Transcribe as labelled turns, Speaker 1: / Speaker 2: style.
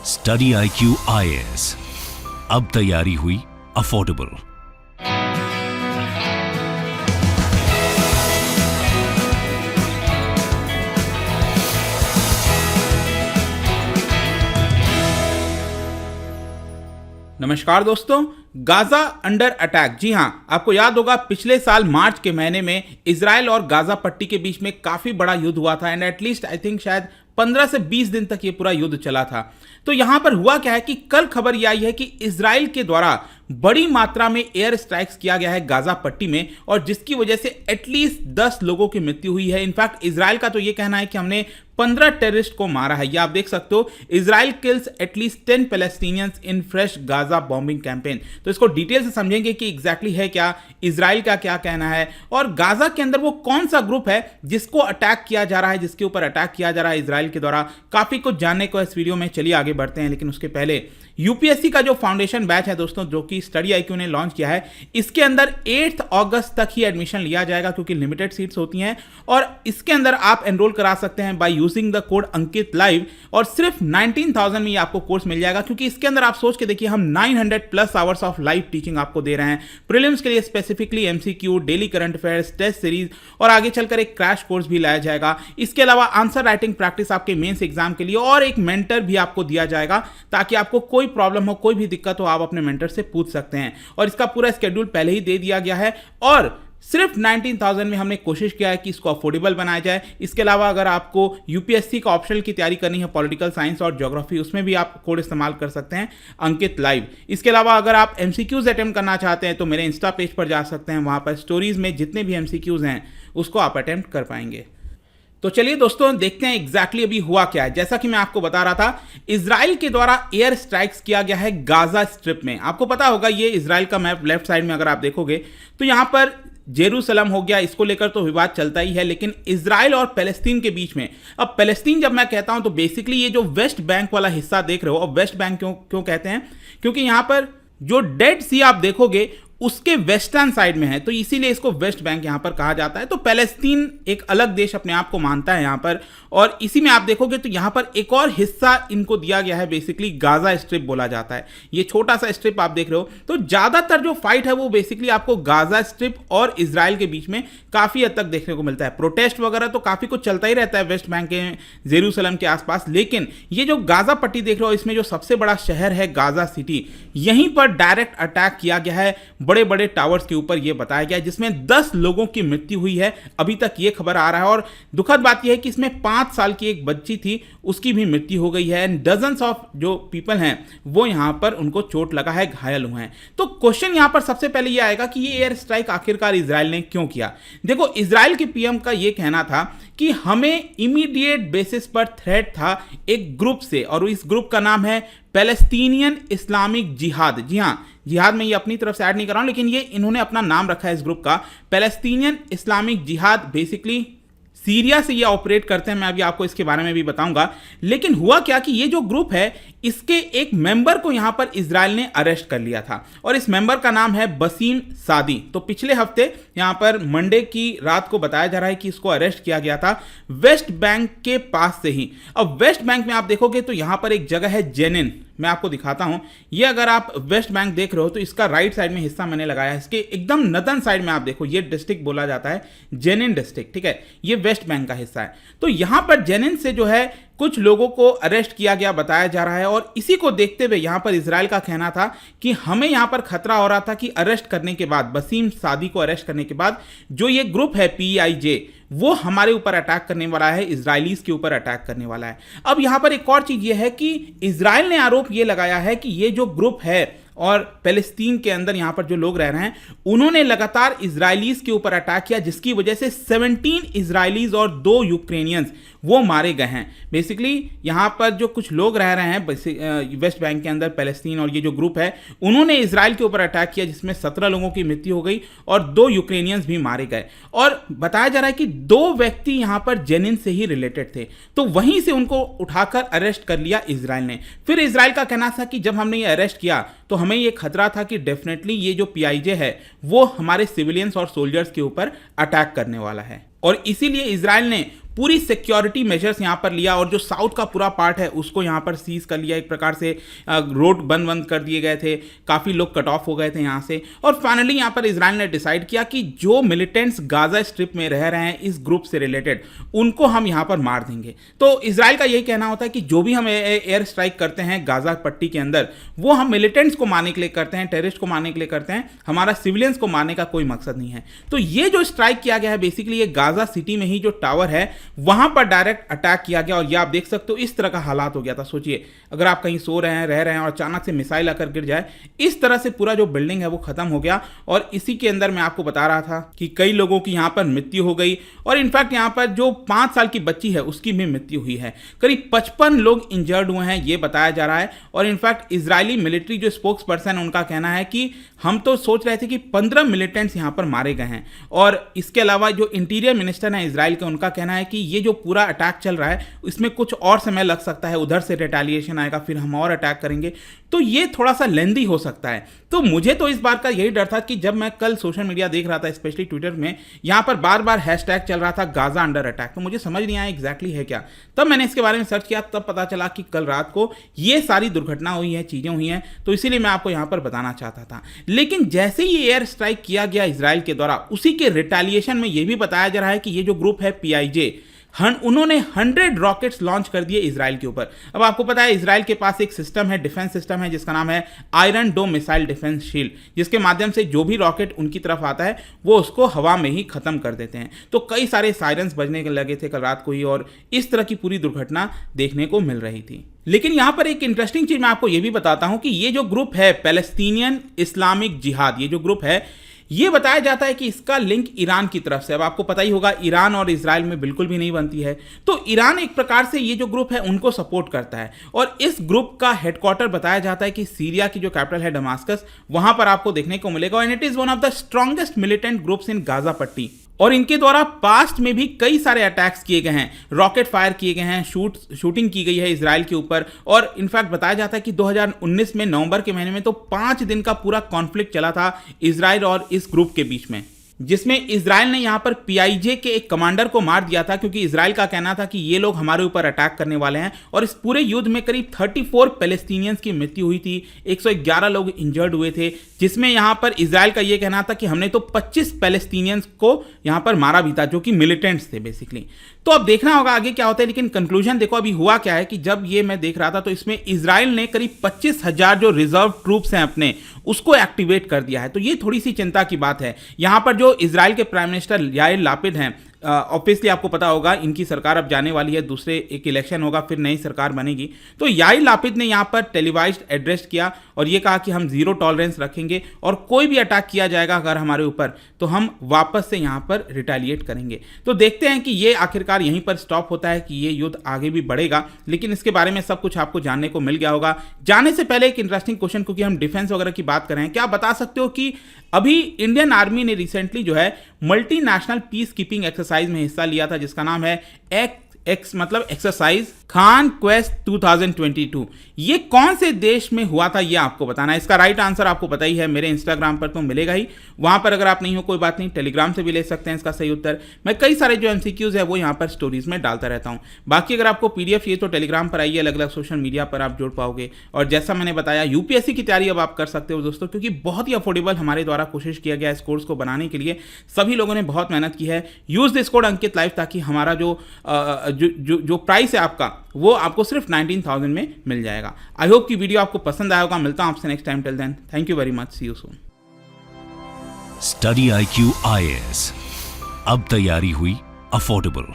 Speaker 1: Study IQ IAS, अब तैयारी हुई अफोर्डेबल।
Speaker 2: नमस्कार दोस्तों, गाजा अंडर अटैक। जी हां, आपको याद होगा पिछले साल मार्च के महीने में इजराइल और गाजा पट्टी के बीच में काफी बड़ा युद्ध हुआ था एंड एटलीस्ट आई थिंक शायद 15 से 20 दिन तक ये पूरा युद्ध चला था। तो यहां पर हुआ क्या है कि कल खबर यह आई है कि इजराइल के द्वारा बड़ी मात्रा में एयर स्ट्राइक्स किया गया है गाजा पट्टी में और जिसकी वजह से एटलीस्ट 10 लोगों की मृत्यु हुई है। इनफैक्ट इजराइल का तो ये कहना है कि हमने 15 टेररिस्ट को मारा है। ये आप देख सकते हो, Israel kills at least 10 Palestinians in fresh Gaza bombing campaign. तो इसको डिटेल से समझेंगे कि एग्जैक्टली है क्या, इजराइल का क्या कहना है और गाजा के अंदर वो कौन सा ग्रुप है जिसको अटैक किया जा रहा है, जिसके ऊपर अटैक किया जा रहा है इजराइल के द्वारा। काफी कुछ जानने को इस वीडियो में, चलिए आगे बढ़ते हैं। लेकिन उसके पहले यूपीएससी का जो फाउंडेशन बैच है दोस्तों, जो कि स्टडी IQ ने लॉन्च किया है, इसके अंदर 8 अगस्त तक ही एडमिशन लिया जाएगा क्योंकि लिमिटेड सीट्स होती हैं और इसके अंदर आप एनरोल करा सकते हैं by using the code Ankit live और सिर्फ 19,000 में ये आपको कोर्स मिल जाएगा। क्योंकि इसके अंदर आप सोच के देखिए, हम 900+ आवर्स ऑफ लाइव टीचिंग आपको दे रहे हैं। प्रीलिम्स के लिए specifically MCQ, daily current affairs, test series और आगे चलकर एक क्रैश कोर्स भी लाया जाएगा। इसके अलावा आंसर राइटिंग प्रैक्टिस आपके मेंस एग्जाम के लिए और एक मेंटर भी आपको दिया जाएगा ताकि आपको कोई प्रॉब्लम हो, कोई भी दिक्कत हो, आप अपने मेंटर से पूछ सकते हैं। और इसका पूरा स्केड्यूल पहले ही दे दिया गया है और सिर्फ 19,000 में हमने कोशिश किया है कि इसको अफोर्डेबल बनाया जाए। इसके अलावा अगर आपको यूपीएससी का ऑप्शनल की तैयारी करनी है, पॉलिटिकल साइंस और ज्योग्राफी, उसमें भी आप कोड इस्तेमाल कर सकते हैं अंकित लाइव। इसके अलावा अगर आप MCQs अटेम्प्ट करना चाहते हैं तो मेरे इंस्टा पेज पर जा सकते हैं, वहां पर स्टोरीज में जितने भी MCQs हैं उसको आप अटेम्प्ट कर पाएंगे। तो चलिए दोस्तों, देखते हैं एग्जैक्टली अभी हुआ क्या है। जैसा कि मैं आपको बता रहा था, इजराइल के द्वारा एयर स्ट्राइक्स किया गया है गाजा स्ट्रिप में। आपको पता होगा, ये इजराइल का मैप लेफ्ट साइड में अगर आप देखोगे तो यहां पर जेरूसलम हो गया, इसको लेकर तो विवाद चलता ही है। लेकिन इजराइल और पैलेस्टीन के बीच में, अब पैलेस्टीन जब मैं कहता हूं तो बेसिकली ये जो वेस्ट बैंक वाला हिस्सा देख रहे हो, अब वेस्ट बैंक क्यों कहते हैं, क्योंकि यहां पर जो डेड सी आप देखोगे उसके वेस्टर्न साइड में है, तो इसीलिए इसको वेस्ट बैंक यहां पर कहा जाता है। तो पैलेस्तीन एक अलग देश अपने आप को मानता है यहां पर, और इसी में आप देखोगे तो यहां पर एक और हिस्सा इनको दिया गया है, बेसिकली गाजा स्ट्रिप बोला जाता है। ये छोटा सा स्ट्रिप आप देख रहे हो। तो ज्यादातर जो फाइट है वो बेसिकली आपको गाजा स्ट्रिप और इजराइल के बीच में काफी हद तक देखने को मिलता है। प्रोटेस्ट वगैरह तो काफी कुछ चलता ही रहता है वेस्ट बैंक के, जेरूसलम के आसपास। लेकिन ये जो गाजा पट्टी देख रहे हो, इसमें जो सबसे बड़ा शहर है गाजा सिटी, यहीं पर डायरेक्ट अटैक किया गया है बड़े बड़े टावर्स के ऊपर, यह बताया गया है, जिसमें 10 लोगों की मृत्यु हुई है। अभी तक यह खबर आ रहा है और दुखद बात यह है कि इसमें 5 साल की एक बच्ची थी, उसकी भी मृत्यु हो गई है एंड डजन्स ऑफ जो पीपल हैं वो यहां पर उनको चोट लगा है, घायल हुए हैं। तो क्वेश्चन यहां पर सबसे पहले यह आएगा कि ये एयर स्ट्राइक आखिरकार इजराइल ने क्यों किया। देखो, इजराइल के PM का यह कहना था कि हमें इमीडिएट बेसिस पर थ्रेट था एक ग्रुप से और इस ग्रुप का नाम है पैलेस्टीनियन इस्लामिक जिहाद। जी हां, जिहाद में ये अपनी तरफ से ऐड नहीं कर रहा हूं, लेकिन ये इन्होंने अपना नाम रखा है इस ग्रुप का, पैलेस्टीनियन इस्लामिक जिहाद। बेसिकली सीरिया से ये ऑपरेट करते हैं, मैं अभी आपको इसके बारे में भी बताऊंगा। लेकिन हुआ क्या कि ये जो ग्रुप है, इसके एक मेंबर को यहां पर इजराइल ने अरेस्ट कर लिया था और इस मेंबर का नाम है बसीम सादी। तो पिछले हफ्ते यहां पर मंडे की रात को बताया जा रहा है कि इसको अरेस्ट किया गया था वेस्ट बैंक के पास से ही। अब वेस्ट बैंक में आप देखोगे तो यहां पर एक जगह है जेनिन, मैं आपको दिखाता हूं। ये अगर आप वेस्ट बैंक देख रहे हो तो इसका राइट साइड में हिस्सा मैंने लगाया है, इसके एकदम नदन साइड में आप देखो, ये डिस्ट्रिक्ट बोला जाता है जेनिन डिस्ट्रिक्ट, ठीक है, ये वेस्ट बैंक का हिस्सा है। तो यहां पर जेनिन से जो है कुछ लोगों को अरेस्ट किया गया बताया जा रहा है और इसी को देखते हुए यहां पर इजराइल का कहना था कि हमें यहां पर खतरा हो रहा था कि अरेस्ट करने के बाद, बसीम सादी को अरेस्ट करने के बाद, जो ये ग्रुप है PIJ, वो हमारे ऊपर अटैक करने वाला है, इजराइलीज के ऊपर अटैक करने वाला है। अब यहां पर एक और चीज ये है कि इजराइल ने आरोप ये लगाया है कि ये जो ग्रुप है और पैलेस्तीन के अंदर यहां पर जो लोग रह रहे हैं, उन्होंने लगातार इजराइलीज के ऊपर अटैक किया, जिसकी वजह से 17 इजराइलीज और 2 यूक्रेनियंस वो मारे गए हैं। बेसिकली यहां पर जो कुछ लोग रह रहे हैं वेस्ट बैंक के अंदर, पैलेस्तीन और ये जो ग्रुप है, उन्होंने इजराइल के ऊपर अटैक किया, जिसमें 17 लोगों की मृत्यु हो गई और 2 यूक्रेनियंस भी मारे गए। और बताया जा रहा है कि 2 व्यक्ति यहां पर जेनिन से ही रिलेटेड थे, तो वहीं से उनको उठाकर अरेस्ट कर लिया इजराइल ने। फिर इजराइल का कहना था कि जब हमने ये अरेस्ट किया तो हमें ये खतरा था कि डेफिनेटली ये जो PIJ है वो हमारे सिविलियंस और सोल्जर्स के ऊपर अटैक करने वाला है, और इसीलिए इजराइल ने पूरी सिक्योरिटी मेजर्स यहाँ पर लिया और जो साउथ का पूरा पार्ट है उसको यहाँ पर सीज कर लिया। एक प्रकार से रोड बंद कर दिए गए थे, काफ़ी लोग कट ऑफ हो गए थे यहाँ से। और फाइनली यहाँ पर इजराइल ने डिसाइड किया कि जो मिलिटेंट्स गाजा स्ट्रिप में रह रहे हैं इस ग्रुप से रिलेटेड, उनको हम यहाँ पर मार देंगे। तो इजराइल का यही कहना होता है कि जो भी हम एयर स्ट्राइक करते हैं गाजा पट्टी के अंदर, वो हम मिलिटेंट्स को मारने के लिए करते हैं, टेररिस्ट को मारने के लिए करते हैं, हमारा सिविलियंस को मारने का कोई मकसद नहीं है। तो ये जो स्ट्राइक किया गया है बेसिकली ये गाजा सिटी में ही जो टावर है वहां पर डायरेक्ट अटैक किया गया। और ये आप देख सकते हो इस तरह का हालात हो गया था। सोचिए अगर आप कहीं सो रहे हैं, रह रहे हैं और अचानक से मिसाइल आकर गिर जाए, इस तरह से पूरा जो बिल्डिंग है वो खत्म हो गया। और इसी के अंदर मैं आपको बता रहा था कि कई लोगों की यहां पर मृत्यु हो गई और इनफैक्ट यहां पर जो 5 साल की बच्ची है उसकी भी मृत्यु हुई है। करीब 55 लोग इंजर्ड हुए हैं ये बताया जा रहा है। और इनफैक्ट इजरायली मिलिट्री जो स्पोक्स पर्सन है उनका कहना है कि हम तो सोच रहे थे कि 15 मिलिटेंट्स यहां पर मारे गए हैं। और इसके अलावा जो इंटीरियर मिनिस्टर है इजराइल के, उनका कहना है कि ये जो पूरा अटैक चल रहा है इसमें कुछ और समय लग सकता है, उधर से रिटेलिएशन आएगा, फिर हम और अटैक करेंगे, तो ये थोड़ा सा लेंदी हो सकता है। तो मुझे तो इस बार का यही डर था कि जब मैं कल सोशल मीडिया देख रहा था, स्पेशली ट्विटर में, यहां पर बार बार हैशटैग चल रहा था गाजा अंडर अटैक, तो मुझे समझ नहीं आया एग्जैक्टली है क्या। तब मैंने इसके बारे में सर्च किया, तब पता चला कि कल रात को ये सारी दुर्घटना हुई है, चीजें हुई हैं, तो इसीलिए मैं आपको यहां पर बताना चाहता था। लेकिन जैसे ही एयर स्ट्राइक किया गया इजराइल के द्वारा, उसी के रिटेलिएशन में यह भी बताया जा रहा है कि ये जो ग्रुप है PIJ, उन्होंने 100 रॉकेट्स लॉन्च कर दिए इजराइल के ऊपर। अब आपको पता है इजराइल के पास एक सिस्टम है, डिफेंस सिस्टम है, जिसका नाम है Iron Dome missile defence shield, जिसके माध्यम से जो भी रॉकेट उनकी तरफ आता है वो उसको हवा में ही खत्म कर देते हैं। तो कई सारे सायरन्स बजने लगे थे कल रात को ही और इस तरह की पूरी दुर्घटना देखने को मिल रही थी। लेकिन यहां पर एक इंटरेस्टिंग चीज मैं आपको यह भी बताता हूं कि ये जो ग्रुप है पैलेस्टीनियन इस्लामिक जिहाद, ये जो ग्रुप है, ये बताया जाता है कि इसका लिंक ईरान की तरफ से। अब आपको पता ही होगा ईरान और इजराइल में बिल्कुल भी नहीं बनती है, तो ईरान एक प्रकार से ये जो ग्रुप है उनको सपोर्ट करता है। और इस ग्रुप का हेडक्वार्टर बताया जाता है कि सीरिया की जो कैपिटल है दमास्कस, वहां पर आपको देखने को मिलेगा। And it is one of the strongest militant groups in Gaza पट्टी। और इनके द्वारा पास्ट में भी कई सारे अटैक्स किए गए हैं, रॉकेट फायर किए गए हैं, शूटिंग की गई है इजराइल के ऊपर। और इनफैक्ट बताया जाता है कि 2019 में नवंबर के महीने में तो 5 दिन का पूरा कॉन्फ्लिक्ट चला था इजराइल और इस ग्रुप के बीच में, जिसमें इजराइल ने यहां पर PIJ के एक कमांडर को मार दिया था, क्योंकि इजराइल का कहना था कि ये लोग हमारे ऊपर अटैक करने वाले हैं। और इस पूरे युद्ध में करीब 34 पैलेस्टीनियंस की मृत्यु हुई थी, 111 लोग इंजर्ड हुए थे, जिसमें यहां पर इजराइल का ये कहना था कि हमने तो 25 पैलेस्टीनियंस को यहां पर मारा भी था, जो कि मिलिटेंट्स थे बेसिकली। तो अब देखना होगा आगे क्या होता है। लेकिन कंक्लूजन देखो अभी हुआ क्या है कि जब ये मैं देख रहा था तो इसमें इजराइल ने करीब 25,000 जो रिजर्व ट्रूप्स हैं अपने, उसको एक्टिवेट कर दिया है। तो ये थोड़ी सी चिंता की बात है। यहां पर जो इजराइल के प्राइम मिनिस्टर याइर लापिड हैं, ऑब्वियसली आपको पता होगा इनकी सरकार अब जाने वाली है, दूसरे एक इलेक्शन होगा, फिर नई सरकार बनेगी। तो याइर लापिड ने यहाँ पर टेलीवाइज्ड एड्रेस किया और ये कहा कि हम जीरो टॉलरेंस रखेंगे और कोई भी अटैक किया जाएगा अगर हमारे ऊपर, तो हम वापस से यहाँ पर रिटेलिएट करेंगे। तो देखते हैं कि ये आखिरकार यहीं पर स्टॉप होता है कि ये युद्ध आगे भी बढ़ेगा। लेकिन इसके बारे में सब कुछ आपको जानने को मिल गया होगा। जाने से पहले एक इंटरेस्टिंग क्वेश्चन, क्योंकि हम डिफेंस वगैरह की बात कर रहे हैं, क्या आप बता सकते हो कि अभी इंडियन आर्मी ने रिसेंटली जो है मल्टीनेशनल पीस कीपिंग एक्सरसाइज में हिस्सा लिया था, जिसका नाम है मतलब एक्सरसाइज खान क्वेस्ट 2022। ये कौन से देश में हुआ था ये आपको बताना है। इसका राइट आंसर आपको पता ही है, मेरे इंस्टाग्राम पर तो मिलेगा ही, वहां पर अगर आप नहीं हो कोई बात नहीं, टेलीग्राम से भी ले सकते हैं इसका सही उत्तर। मैं कई सारे जो MCQs है वो यहाँ पर स्टोरीज में डालता रहता हूँ। बाकी अगर आपको PDF चाहिए तो टेलीग्राम पर आइए, अलग अलग सोशल मीडिया पर आप जुड़ पाओगे। और जैसा मैंने बताया UPSC की तैयारी अब आप कर सकते हो दोस्तों, क्योंकि बहुत ही अफोर्डेबल हमारे द्वारा कोशिश किया गया इस कोर्स को बनाने के लिए। सभी लोगों ने बहुत मेहनत की है। Use this code Ankit live, ताकि हमारा जो प्राइस है आपका वो आपको सिर्फ 19,000 में मिल जाएगा। आई होप कि वीडियो आपको पसंद आया होगा। मिलता हूं आपसे next time. Till then, thank you very much, see you soon.
Speaker 1: Study IQ IAS, अब तैयारी हुई अफोर्डेबल।